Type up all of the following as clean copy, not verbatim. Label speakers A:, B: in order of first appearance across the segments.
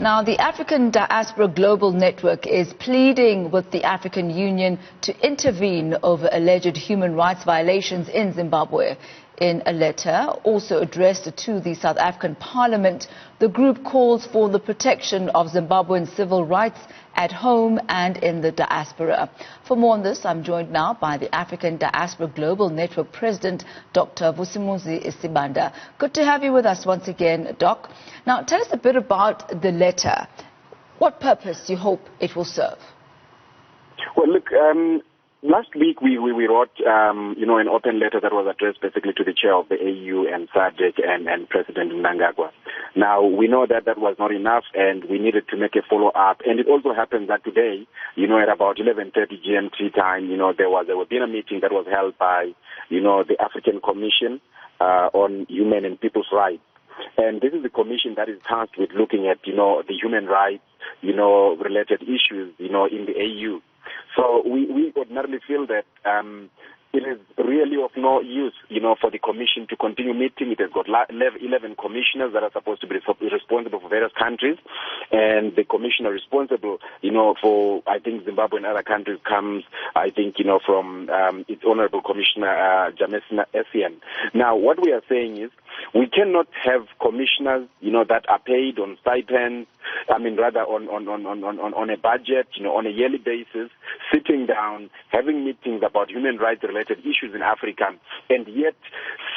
A: Now, the African Diaspora Global Network is pleading with the African Union to intervene over alleged human rights violations in Zimbabwe. In a letter also addressed to the South African Parliament, the group calls for the protection of Zimbabwean civil rights at home and in the diaspora. For more on this, I'm joined now by the African Diaspora Global Network President, Dr. Vusumuzi Sibanda. Good to have you with us once again, Doc. Now, tell us a bit about the letter. What purpose do you hope it will serve?
B: Well, look, last week we wrote, an open letter that was addressed basically to the chair of the AU and SADC and President Mnangagwa. Now, we know that that was not enough and we needed to make a follow-up. And it also happened that today, at about 11:30 GMT time, there would be a meeting that was held by, the African Commission on Human and People's Rights. And this is the commission that is tasked with looking at, the human rights, related issues, in the AU. So we ordinarily feel that it is really of no use, for the commission to continue meeting. It has got 11 commissioners that are supposed to be responsible for various countries, and the commissioner responsible, for, I think, Zimbabwe and other countries comes, I think, from its honorable commissioner, Jamesina Essien. Now, what we are saying is we cannot have commissioners, that are paid on stipends, on a budget, on a yearly basis, sitting down, having meetings about human rights related issues in Africa, and yet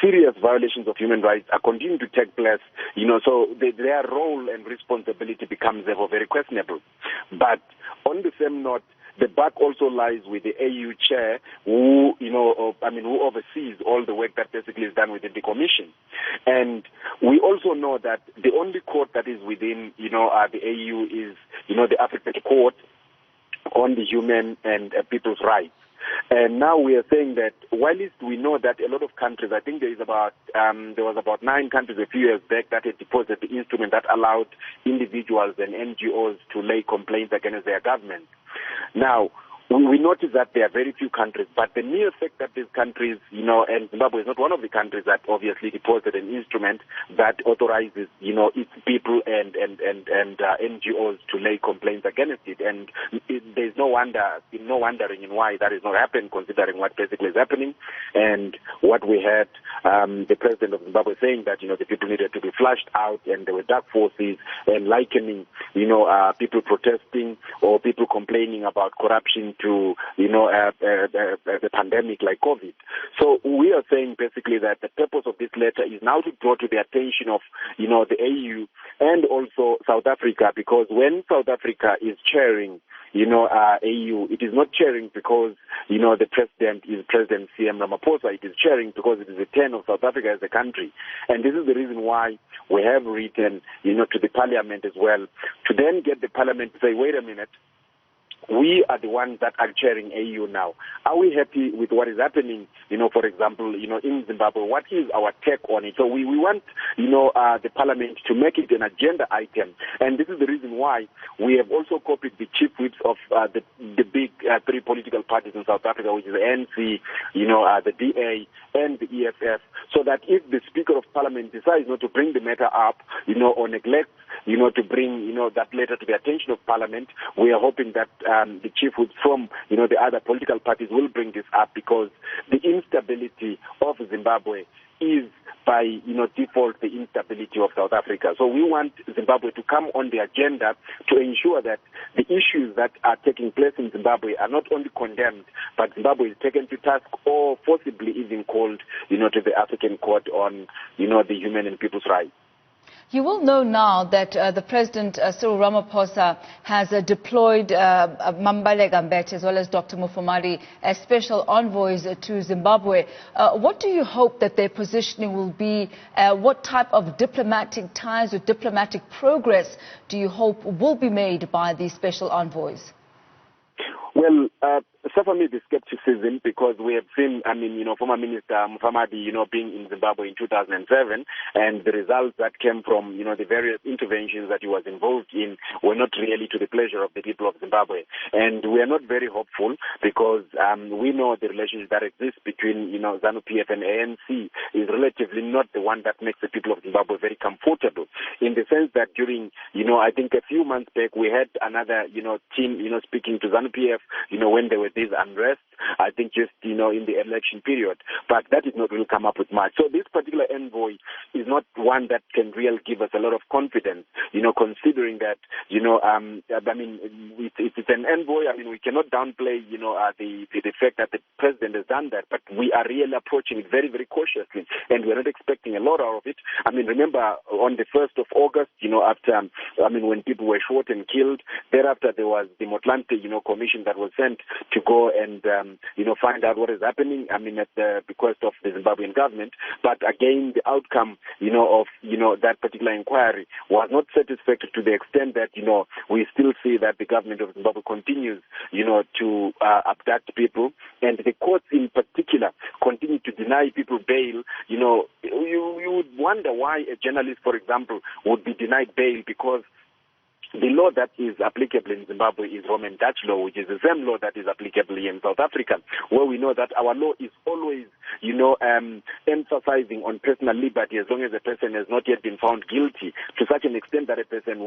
B: serious violations of human rights are continuing to take place, so their role and responsibility becomes therefore very questionable. But on the same note, the buck also lies with the AU chair who oversees all the work that basically is done within the commission. And we also know that the only court that is within, the AU is, the African Court on the Human and People's Rights. And now we are saying that while we know that a lot of countries, I think there was about 9 countries a few years back that had deposited the instrument that allowed individuals and NGOs to lay complaints against their government. Now, we notice that there are very few countries, but the mere fact that these countries, and Zimbabwe is not one of the countries that obviously deposited an instrument that authorizes, its people and NGOs to lay complaints against it. And there's no wondering in why that is not happening, considering what basically is happening and what we had the president of Zimbabwe saying that, the people needed to be flushed out and there were dark forces and likening, people protesting or people complaining about corruption to, the pandemic like COVID. So we are saying basically that the purpose of this letter is now to draw to the attention of, the AU and also South Africa, because when South Africa is chairing, AU, it is not chairing because, the president is President C.M. Ramaphosa. It is chairing because it is the turn of South Africa as a country. And this is the reason why we have written, to the parliament as well, to then get the parliament to say, wait a minute, we are the ones that are chairing AU now. Are we happy with what is happening, for example, in Zimbabwe? What is our take on it? So we want, the parliament to make it an agenda item. And this is the reason why we have also copied the chief whips of the big 3 political parties in South Africa, which is the ANC, the DA, and the EFF, so that if the Speaker of Parliament decides not to bring the matter up, or neglects, to bring, that letter to the attention of Parliament, we are hoping that the chief whips from, the other political parties will bring this up, because the instability of Zimbabwe is by, default, the instability of South Africa. So we want Zimbabwe to come on the agenda to ensure that the issues that are taking place in Zimbabwe are not only condemned, but Zimbabwe is taken to task or forcibly even called, to the African Court on, the Human and People's Rights.
A: You will know now that the President, Cyril Ramaphosa, has deployed Mambale Gambete as well as Dr. Mufamari as special envoys to Zimbabwe. What do you hope that their positioning will be? What type of diplomatic ties or diplomatic progress do you hope will be made by these special envoys?
B: Well, suffer me the skepticism, because we have seen, former Minister Mufamadi, being in Zimbabwe in 2007, and the results that came from, the various interventions that he was involved in were not really to the pleasure of the people of Zimbabwe. And we are not very hopeful, because we know the relationship that exists between, ZANU-PF and ANC is relatively not the one that makes the people of Zimbabwe very comfortable, in the sense that during, I think a few months back, we had another, team, speaking to ZANU-PF, when there were these unrest, I think just, in the election period. But that did not really come up with much. So this particular envoy is not one that can really give us a lot of confidence, considering that, it's an envoy. We cannot downplay, the fact that the president has done that, but we are really approaching it very, very cautiously, and we're not expecting a lot out of it. Remember on the 1st of August, after, when people were shot and killed, thereafter there was the Motlanthe, commission that was sent to go and, find out what is happening, at the bequest of the Zimbabwean government. But again, the outcome, of, that particular inquiry was not satisfactory, to the extent that, we still see that the government of Zimbabwe continues, to abduct people, and the courts in particular continue to deny people bail. You would wonder why a journalist, for example, would be denied bail, because the law that is applicable in Zimbabwe is Roman Dutch law, which is the same law that is applicable in South Africa, where we know that our law is always, emphasizing on personal liberty, as long as a person has not yet been found guilty, to such an extent that a person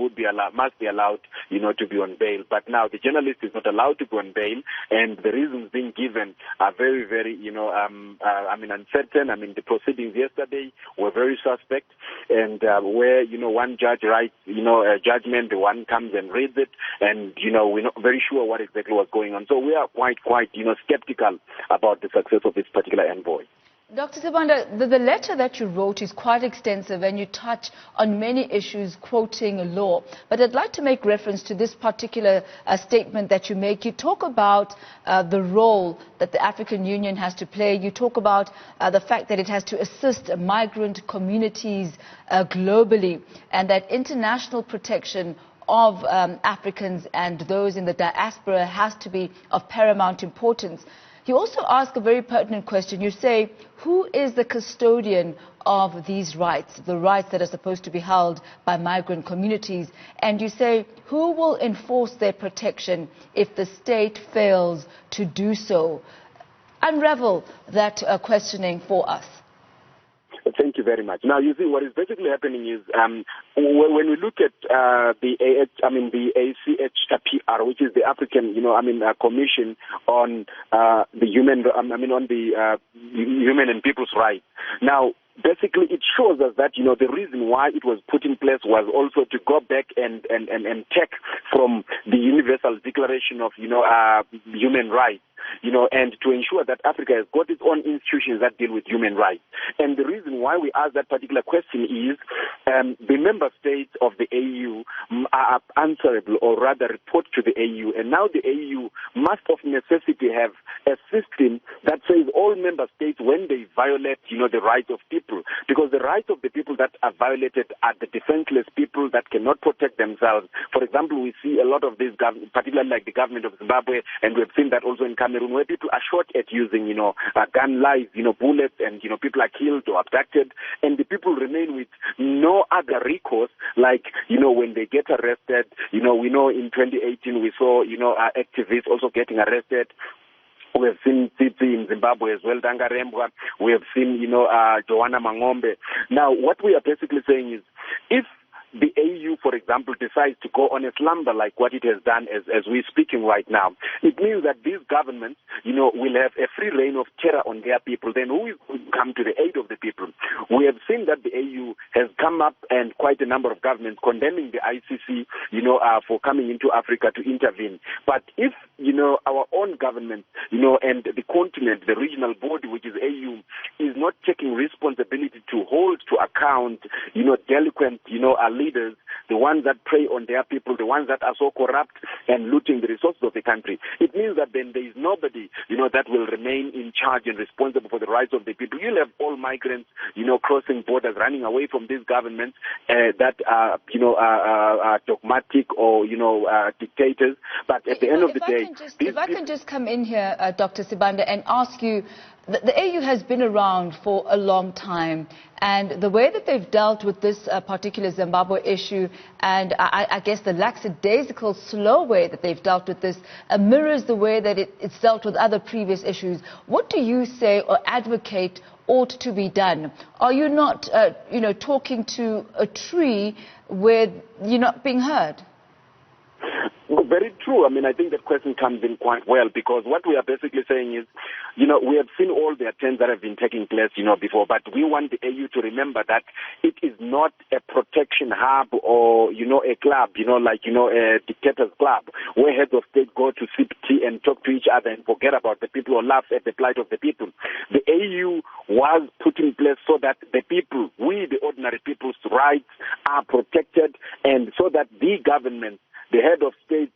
B: must be allowed, to be on bail. But now the journalist is not allowed to go on bail, and the reasons being given are very, very, uncertain. The proceedings yesterday were very suspect, and where, one judge writes, a judgment, the one comes and reads it, and, we're not very sure what exactly was going on. So we are quite, skeptical about the success of this particular envoy.
A: Dr. Sibanda, the letter that you wrote is quite extensive, and you touch on many issues quoting law. But I'd like to make reference to this particular statement that you make. You talk about the role that the African Union has to play. You talk about the fact that it has to assist migrant communities globally, and that international protection of Africans and those in the diaspora has to be of paramount importance. You also ask a very pertinent question. You say, who is the custodian of these rights, the rights that are supposed to be held by migrant communities? And you say, who will enforce their protection if the state fails to do so? Unravel that questioning for us.
B: Thank you very much. Now, you see, what is basically happening is when we look at the ACHPR, which is the African, Commission on the human and people's rights. Now, basically, it shows us that, the reason why it was put in place was also to go back and take from the Universal Declaration of, human rights, and to ensure that Africa has got its own institutions that deal with human rights. And the reason why we ask that particular question is the member states of the AU are answerable, or rather report to the AU. And now the AU must of necessity have a system that says all member states, when they violate, the rights of people, because the rights of the people that are violated are the defenseless people that cannot protect themselves. For example, we see a lot of this, particularly like the government of Zimbabwe, and we've seen that also in Cameroon, where people are shot at using, gun lives, bullets, and, people are killed or abducted, and the people remain with no other recourse, like, when they get arrested. We know in 2018 we saw, activists also getting arrested. We have seen Tsitsi in Zimbabwe as well, Dangarembwa. We have seen, Joanna Mangombe. Now, what we are basically saying is, if the AU, for example, decides to go on a slumber like what it has done as we're speaking right now, it means that these governments, will have a free reign of terror on their people. Then who is going to come to the aid of the people? We have seen that the AU has come up, and quite a number of governments condemning the ICC, for coming into Africa to intervene. But if, our own government, and the continent, the regional body, which is AU, is not taking responsibility to hold to account, delinquent, leaders, the ones that prey on their people, the ones that are so corrupt and looting the resources of the country. It means that then there is nobody, that will remain in charge and responsible for the rights of the people. You'll have all migrants, crossing borders, running away from these governments that are, dogmatic or, dictators. But at the end of the day...
A: If I can just come in here, Dr. Sibanda, and ask you, the AU has been around for a long time, and the way that they've dealt with this particular Zimbabwe issue, and I guess the lackadaisical, slow way that they've dealt with this, mirrors the way that it's dealt with other previous issues. What do you say or advocate ought to be done? Are you not, talking to a tree where you're not being heard?
B: Well, very true. I mean, I think that question comes in quite well, because what we are basically saying is, we have seen all the attempts that have been taking place, before, but we want the AU to remember that it is not a protection hub or, a club, a dictator's club, where heads of state go to sip tea and talk to each other and forget about the people or laugh at the plight of the people. The AU was put in place so that the people, we the ordinary people's rights are protected, and so that the government, the head of state,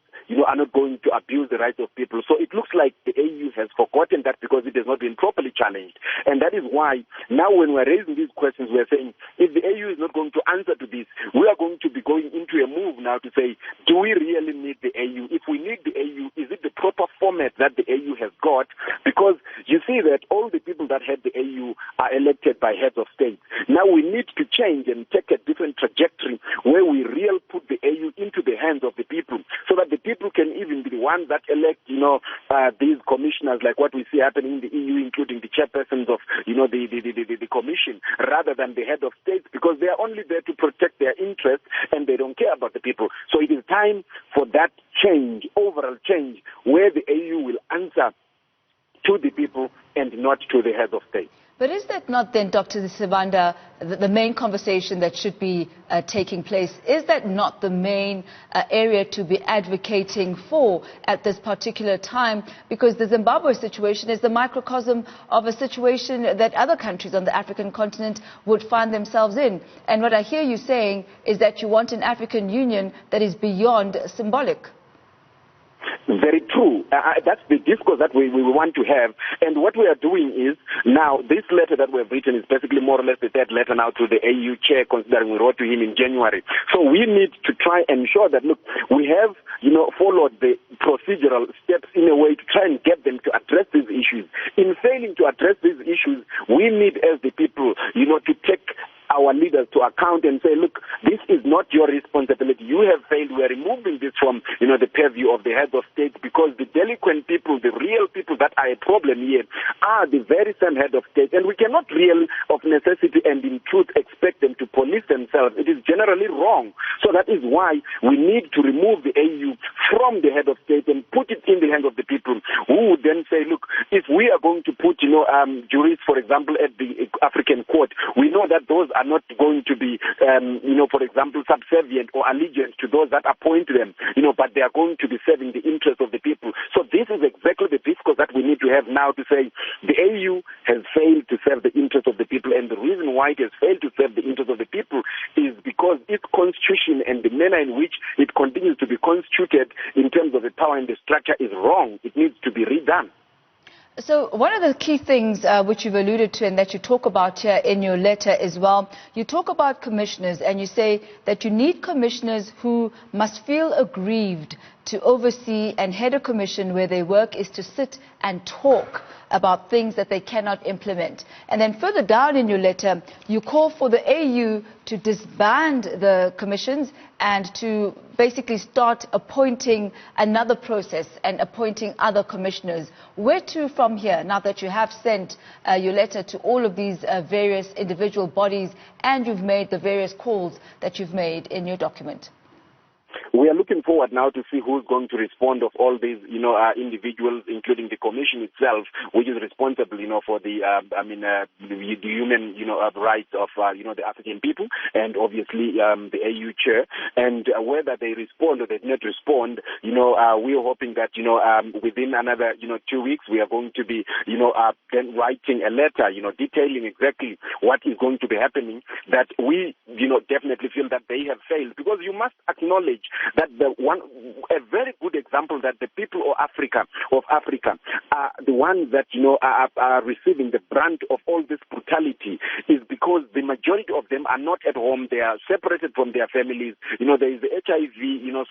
B: are not going to abuse the rights of people. So it looks like the AU has forgotten that because it has not been properly challenged. And that is why now when we're raising these questions, we're saying if the AU is not going to answer to this, we are going to be going into a move now to say, do we really need the AU? If we need the AU, is it the proper format that the AU has got? Because you see that all the people that head the AU are elected by heads of state. Now we need to change and take a different trajectory where we really put the AU into the hands of the people, so that the people can even be the ones that elect, these commissioners, like what we see happening in the EU, including the chairpersons of, the commission, rather than the head of state, because they are only there to protect their interests and they don't care about the people. So it is time for that change, overall change, where the AU will answer to the people and not to the heads of state.
A: But is that not then, Dr. Sibanda, the main conversation that should be taking place? Is that not the main area to be advocating for at this particular time? Because the Zimbabwe situation is the microcosm of a situation that other countries on the African continent would find themselves in. And what I hear you saying is that you want an African Union that is beyond symbolic.
B: Very true. That's the discourse that we want to have. And what we are doing is, now, this letter that we have written is basically more or less the third letter now to the AU chair, considering we wrote to him in January. So we need to try and ensure that, look, we have, followed the procedural steps in a way to try and get them to address these issues. In failing to address these issues, we need, as the people, to take our leaders to account and say, look, this is not your responsibility. You have failed. We are removing this from, the purview of the heads of state, because the delinquent people, the real people that are a problem here, are the very same head of state. And we cannot really, of necessity and in truth, expect them to police themselves. It is generally wrong. So that is why we need to remove the AU from the head of state and put it in the hands of the people, who would then say, look, if we are going to put, juries, for example, at the African court, we know that those are not going to be, for example, subservient or allegiant to those that appoint them, but they are going to be serving the interests of the people. So this is exactly the discourse that we need to have now, to say the AU has failed to serve the interests of the people, and the reason why it has failed to serve the interests of the people is because its constitution and the manner in which it continues to be constituted in terms of the power and the structure is wrong. It needs to be redone.
A: So one of the key things which you've alluded to and that you talk about here in your letter as well, you talk about commissioners, and you say that you need commissioners who must feel aggrieved to oversee and head a commission where their work is to sit and talk about things that they cannot implement. And then further down in your letter, you call for the AU to disband the commissions and to basically start appointing another process and appointing other commissioners. Where to from here, now that you have sent your letter to all of these various individual bodies and you've made the various calls that you've made in your document?
B: We are looking forward now to see who's going to respond of all these, individuals, including the commission itself, which is responsible, for the human, rights of, the African people, and obviously the AU chair. And whether they respond or they not respond, we are hoping that, within another, 2 weeks, we are going to be, then writing a letter, detailing exactly what is going to be happening, that we, definitely feel that they have failed. Because you must acknowledge that a very good example that the people of Africa are the ones that, are receiving the brunt of all this brutality is because the majority of them are not at home. They are separated from their families. There is the HIV,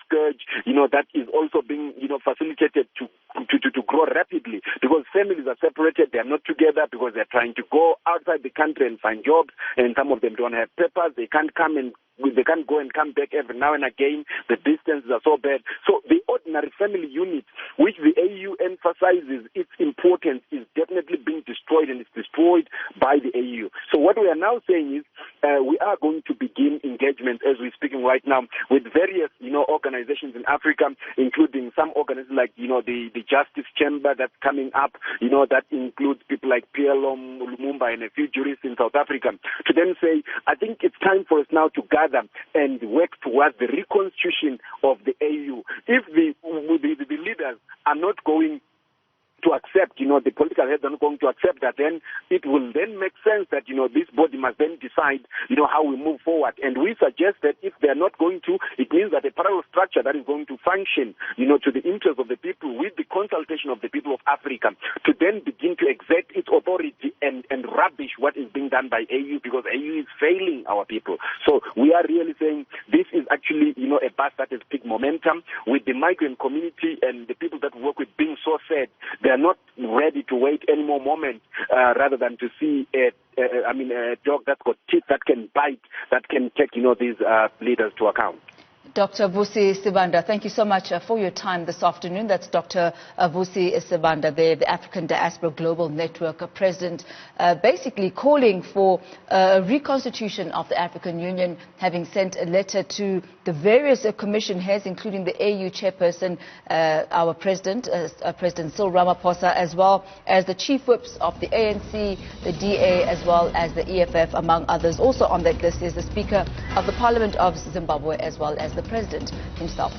B: scourge, that is also being, facilitated to grow rapidly because families are separated. They are not together because they're trying to go outside the country and find jobs, and some of them don't have papers. They can't go and come back every now and again. The distances are so bad. So the ordinary family unit, which the AU emphasizes its importance, is definitely being destroyed, and it's destroyed by the AU. So what we are now saying is we are going to begin engagement as we're speaking right now with various, organizations in Africa, including some organizations like, the Justice Chamber that's coming up, that includes people like PLO, Lumumba, and a few jurists in South Africa, to then say, I think it's time for us now to gather and work towards the reconstitution of the AU. If the leaders are not going to accept, the political heads are not going to accept that, then it will then make sense that, this body must then decide, how we move forward. And we suggest that if they are not going to, it means that a parallel structure that is going to function, to the interest of the people with the consultation of the people of Africa to then begin to exert its authority and rubbish what is being done by AU, because AU is failing our people. So we are really saying this is actually, a bus that has picked momentum with the migrant community and the people that work with being so sad. They are not ready to wait any more moments rather than to see a dog that's got teeth that can bite, that can take, these leaders to account.
A: Dr. Vusi Sibanda, thank you so much for your time this afternoon. That's Dr. Vusi Sibanda, the African Diaspora Global Network president, basically calling for a reconstitution of the African Union, having sent a letter to the various commission heads, including the AU chairperson, our president, President Cyril Ramaphosa, as well as the chief whips of the ANC, the DA, as well as the EFF, among others. Also on that list is the Speaker of the Parliament of Zimbabwe, as well as the President himself.